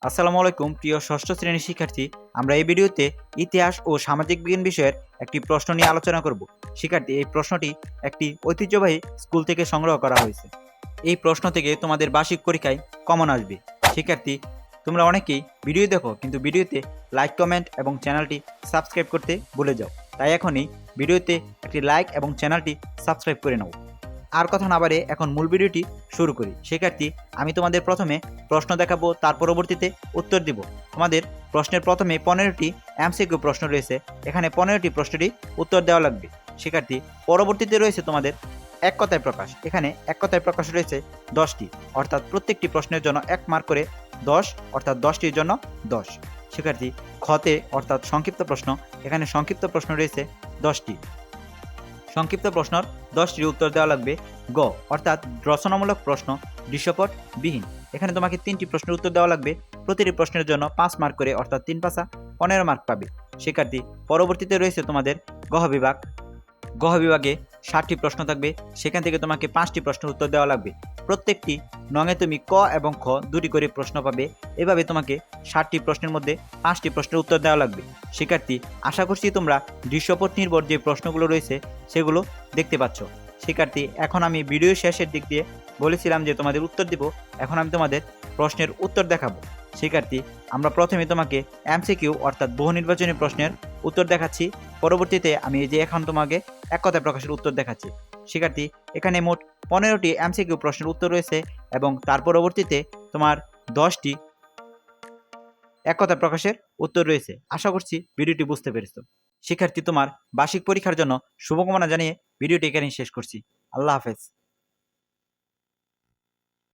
আসসালামু আলাইকুম প্রিয় ষষ্ঠ শ্রেণীর শিক্ষার্থী। আমরা এই ভিডিওতে ইতিহাস ও সামাজিক বিজ্ঞান বিষয়ের একটি প্রশ্ন নিয়ে আলোচনা করব। শিক্ষার্থী, এই প্রশ্নটি একটি ঐতিহ্যবাহী স্কুল থেকে সংগ্রহ করা হয়েছে। এই প্রশ্ন থেকে তোমাদের বার্ষিক পরীক্ষায় কমন আসবে। শিক্ষার্থী, তোমরা অনেকেই ভিডিও দেখো কিন্তু ভিডিওতে লাইক, কমেন্ট এবং চ্যানেলটি সাবস্ক্রাইব করতে ভুলে যাও। তাই এখনই ভিডিওতে একটি লাইক এবং চ্যানেলটি সাবস্ক্রাইব করে নাও। আর কথা না বাড়ে এখন মূল ভিডিওটি শুরু করি। শিক্ষার্থী, আমি তোমাদের প্রথমে প্রশ্ন দেখাবো, তার পরবর্তীতে উত্তর দিব। তোমাদের প্রশ্নের প্রথমে 15টি এমসিকিউ প্রশ্ন রয়েছে। এখানে 15টি প্রশ্নেরই উত্তর দেওয়া লাগবে। শিক্ষার্থী, পরবর্তীতে রয়েছে তোমাদের এক কথায় প্রকাশ। এখানে এক কথায় প্রকাশ রয়েছে 10টি, অর্থাৎ প্রত্যেকটি প্রশ্নের জন্য 1 মার্ক করে 10, অর্থাৎ 10টির জন্য 10। শিক্ষার্থী, খতে অর্থাৎ সংক্ষিপ্ত প্রশ্ন, এখানে সংক্ষিপ্ত প্রশ্ন রয়েছে 10টি। সংক্ষিপ্ত প্রশ্নের 10টির উত্তর দেওয়া লাগবে। গ অর্থাৎ রচনামূলক প্রশ্ন, দৃশ্যপট বিহীন। এখানে তোমাকে 3টি প্রশ্নের উত্তর দেওয়া লাগবে। প্রতিটি প্রশ্নের জন্য 5 মার্ক করে, অর্থাৎ 3 পাশা 15 মার্ক পাবে। শিক্ষার্থী, পরবর্তীতে রয়েছে তোমাদের গহ বিভাগ। গহ বিভাগে 60টি প্রশ্ন থাকবে। সেখান থেকে তোমাকে 5টি প্রশ্নের উত্তর দেওয়া লাগবে। প্রত্যেকটি নঙে তুমি ক এবং খ দুটি করে প্রশ্ন পাবে। এভাবে তোমাকে 60টি প্রশ্নের মধ্যে 5টি প্রশ্নের উত্তর দেওয়া লাগবে। শিক্ষার্থী, আশা করছি তোমরা দৃশ্যপট নির্ভর যে প্রশ্নগুলো রয়েছে সেগুলো দেখতে পাচ্ছ। শিক্ষার্থী, এখন আমি ভিডিও শেষের দিক দিয়ে বলেছিলাম যে তোমাদের উত্তর দিব। এখন আমি তোমাদের প্রশ্নের উত্তর দেখাবো। শিক্ষার্থী, আমরা প্রথমে তোমাকে এমসিকিউ অর্থাৎ বহু নির্বাচনী প্রশ্নের উত্তর দেখাচ্ছি। পরবর্তীতে আমি এই যে এখন তোমাকে এক কথায় প্রকাশের উত্তর দেখাচ্ছি। শিক্ষার্থী, এখানে মোট 15টি এমসিকিউ প্রশ্নের উত্তর রয়েছে এবং তার পরবর্তীতে তোমার 10টি এক কথায় প্রকাশের উত্তর রয়েছে। আশা করছি ভিডিওটি বুঝতে পেরেছো। শিক্ষার্থী, তোমার বার্ষিক পরীক্ষার জন্য শুভকামনা জানিয়ে ভিডিওটি এখানেই শেষ করছি। আল্লাহ হাফেজ।